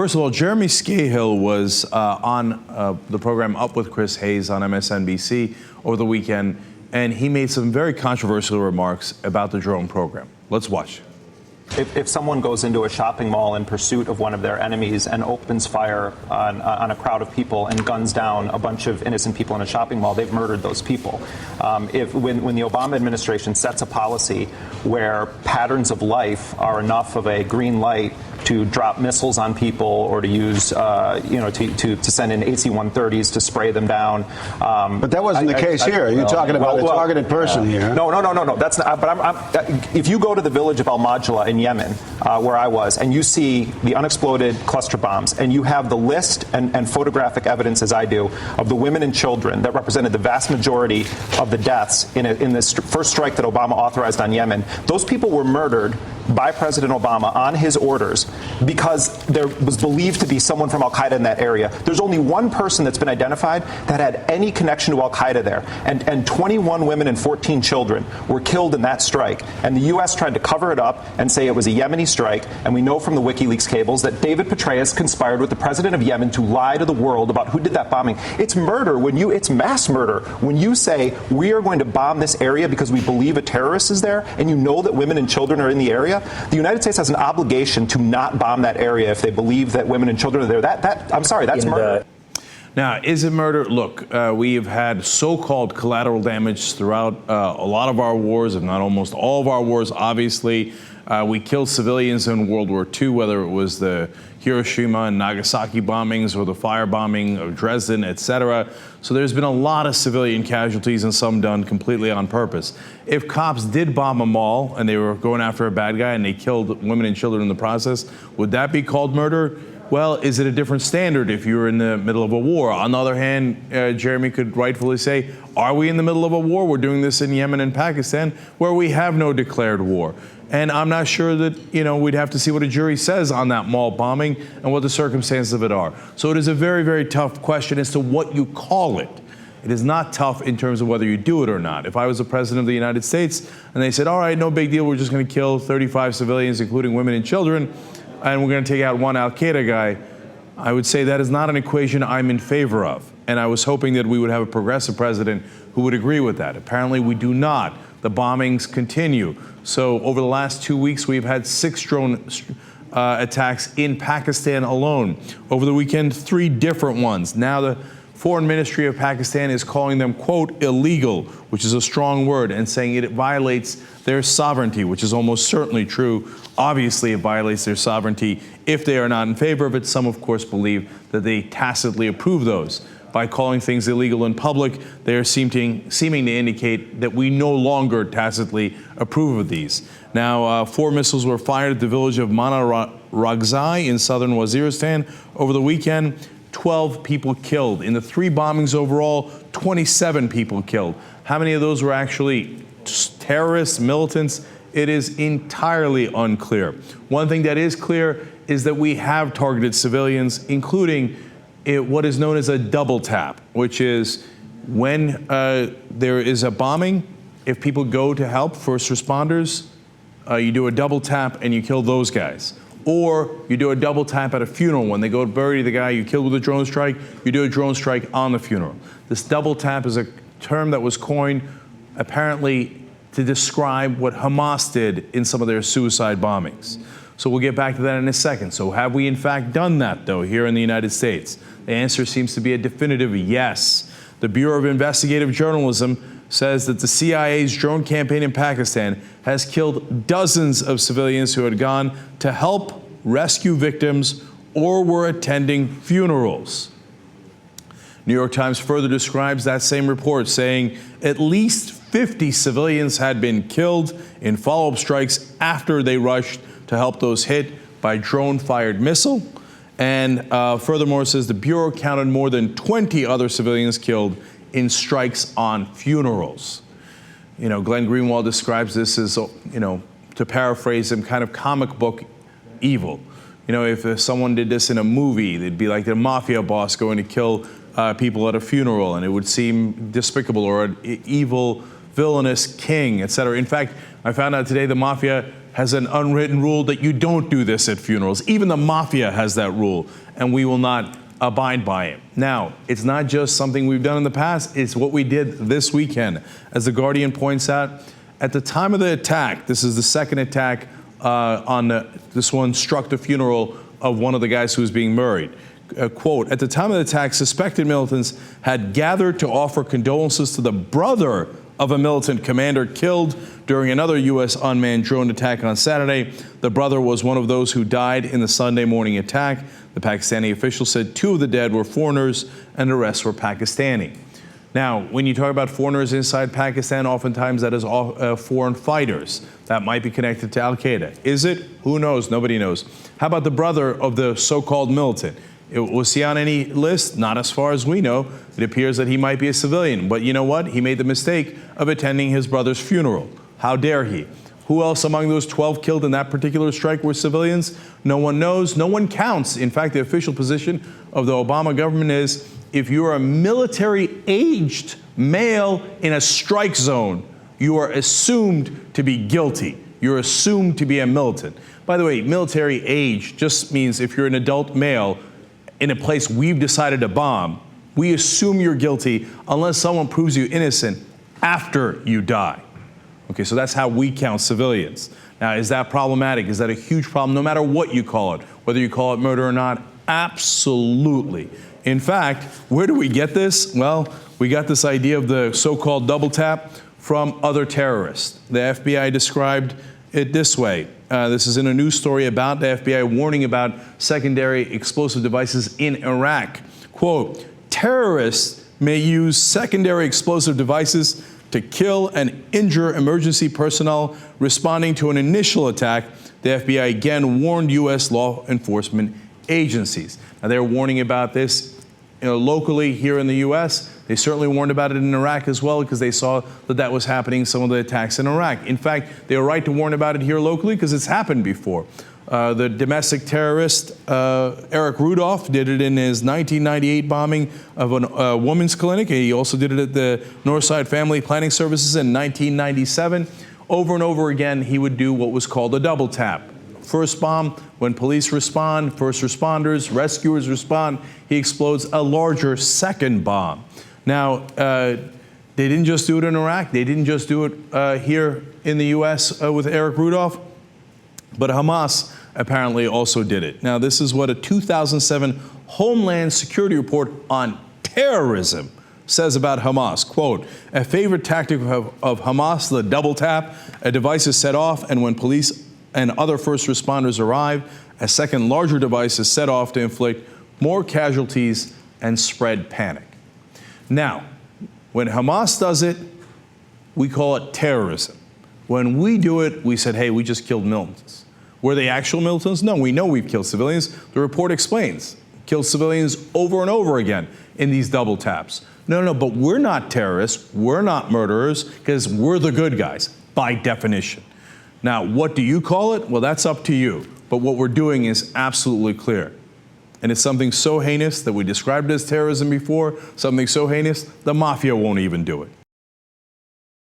First of all, Jeremy Scahill was on the program Up with Chris Hayes on MSNBC over the weekend, and he made some very controversial remarks about the drone program. Let's watch. If someone goes into a shopping mall in pursuit of one of their enemies and opens fire on a crowd of people and guns down a bunch of innocent people in a shopping mall, they've murdered those people. When the Obama administration sets a policy where patterns of life are enough of a green light to drop missiles on people or to use, to send in AC-130s to spray them down. But that wasn't the case here. You're talking about a targeted person here. No. That's not. But if you go to the village of Al-Majla in Yemen, where I was, and you see the unexploded cluster bombs, and you have the list and photographic evidence, as I do, of the women and children that represented the vast majority of the deaths in this first strike that Obama authorized on Yemen, those people were murdered by President Obama on his orders because there was believed to be someone from al-Qaeda in that area. There's only one person that's been identified that had any connection to al-Qaeda there, and 21 women and 14 children were killed in that strike. And the U.S. tried to cover it up and say it was a Yemeni strike, and we know from the WikiLeaks cables that David Petraeus conspired with the president of Yemen to lie to the world about who did that bombing. It's murder it's mass murder when you say we are going to bomb this area because we believe a terrorist is there, and you know that women and children are in the area. The United States has an obligation to not bomb that area if they believe that women and children are there. I'm sorry, that's murder. Now, is it murder? Look, we have had so-called collateral damage throughout a lot of our wars, if not almost all of our wars, obviously. We killed civilians in World War II, whether it was the Hiroshima and Nagasaki bombings or the firebombing of Dresden, etc. So there's been a lot of civilian casualties, and some done completely on purpose. If cops did bomb a mall and they were going after a bad guy and they killed women and children in the process, would that be called murder? Well, is it a different standard if you're in the middle of a war? On the other hand, Jeremy could rightfully say, are we in the middle of a war? We're doing this in Yemen and Pakistan, where we have no declared war. And I'm not sure that, we'd have to see what a jury says on that mall bombing and what the circumstances of it are. So it is a very, very tough question as to what you call it. It is not tough in terms of whether you do it or not. If I was the president of the United States and they said, all right, no big deal, we're just going to kill 35 civilians, including women and children, and we're going to take out one al-Qaeda guy, I would say that is not an equation I'm in favor of. And I was hoping that we would have a progressive president who would agree with that. Apparently we do not. The bombings continue. So over the last 2 weeks, we've had 6 drone attacks in Pakistan alone. Over the weekend, 3 different ones. Now the Foreign Ministry of Pakistan is calling them, quote, illegal, which is a strong word, and saying it violates their sovereignty, which is almost certainly true. Obviously, it violates their sovereignty if they are not in favor of it. Some, of course, believe that they tacitly approve those. By calling things illegal in public, they are seeming to indicate that we no longer tacitly approve of these. Now, 4 missiles were fired at the village of Mana Ragzai in southern Waziristan over the weekend. 12 people killed. In the 3 bombings overall, 27 people killed. How many of those were actually terrorists, militants? It is entirely unclear. One thing that is clear is that we have targeted civilians, including what is known as a double tap, which is when there is a bombing, if people go to help first responders, you do a double tap and you kill those guys. Or you do a double tap at a funeral. When they go to bury the guy you killed with a drone strike, you do a drone strike on the funeral. This double tap is a term that was coined apparently to describe what Hamas did in some of their suicide bombings. So we'll get back to that in a second. So have we in fact done that, though, here in the United States? The answer seems to be a definitive yes. The Bureau of Investigative Journalism says that the CIA's drone campaign in Pakistan has killed dozens of civilians who had gone to help rescue victims or were attending funerals. New York Times further describes that same report, saying at least 50 civilians had been killed in follow-up strikes after they rushed to help those hit by drone-fired missile. And furthermore, says the Bureau counted more than 20 other civilians killed in strikes on funerals. Glenn Greenwald describes this as, to paraphrase him, kind of comic book evil. If someone did this in a movie, they'd be like the mafia boss going to kill people at a funeral, and it would seem despicable, or an evil, villainous king, etc. In fact, I found out today the mafia has an unwritten rule that you don't do this at funerals. Even the mafia has that rule, and we will not abide by it. Now, it's not just something we've done in the past, it's what we did this weekend. As The Guardian points out, at the time of the attack, this is the second attack this one struck the funeral of one of the guys who was being murdered. Quote, at the time of the attack, suspected militants had gathered to offer condolences to the brother of a militant commander killed during another U.S. unmanned drone attack on Saturday. The brother was one of those who died in the Sunday morning attack. The Pakistani official said 2 of the dead were foreigners and the rest were Pakistani. Now, when you talk about foreigners inside Pakistan, oftentimes that is foreign fighters. That might be connected to al-Qaeda. Is it? Who knows? Nobody knows. How about the brother of the so-called militant? Was he on any list? Not as far as we know. It appears that he might be a civilian. But you know what? He made the mistake of attending his brother's funeral. How dare he? Who else among those 12 killed in that particular strike were civilians? No one knows. No one counts. In fact, the official position of the Obama government is if you're a military-aged male in a strike zone, you are assumed to be guilty. You're assumed to be a militant. By the way, military age just means if you're an adult male in a place we've decided to bomb, we assume you're guilty unless someone proves you innocent after you die. Okay, so that's how we count civilians. Now, is that problematic? Is that a huge problem, no matter what you call it? Whether you call it murder or not? Absolutely. In fact, where do we get this? Well, we got this idea of the so-called double tap from other terrorists. The FBI described it this way. This is in a news story about the FBI warning about secondary explosive devices in Iraq. Quote, terrorists may use secondary explosive devices to kill and injure emergency personnel responding to an initial attack. The FBI again warned U.S. law enforcement agencies. Now, they're warning about this locally here in the U.S. They certainly warned about it in Iraq as well because they saw that that was happening, some of the attacks in Iraq. In fact, they were right to warn about it here locally because it's happened before. The domestic terrorist Eric Rudolph did it in his 1998 bombing of a women's clinic. He also did it at the Northside Family Planning Services in 1997. Over and over again, he would do what was called a double tap. First bomb, when police respond, first responders, rescuers respond, he explodes a larger second bomb. Now, they didn't just do it in Iraq. They didn't just do it here in the U.S. With Eric Rudolph, but Hamas apparently also did it. Now, this is what a 2007 Homeland Security report on terrorism says about Hamas. Quote, a favorite tactic of Hamas, the double tap, a device is set off, and when police and other first responders arrive, a second larger device is set off to inflict more casualties and spread panic. Now, when Hamas does it, we call it terrorism. When we do it, we said, hey, we just killed militants. Were they actual militants? No, we know we've killed civilians. The report explains, killed civilians over and over again in these double taps. No, but we're not terrorists, we're not murderers, because we're the good guys, by definition. Now, what do you call it? Well, that's up to you. But what we're doing is absolutely clear. And it's something so heinous that we described it as terrorism before, something so heinous, the mafia won't even do it.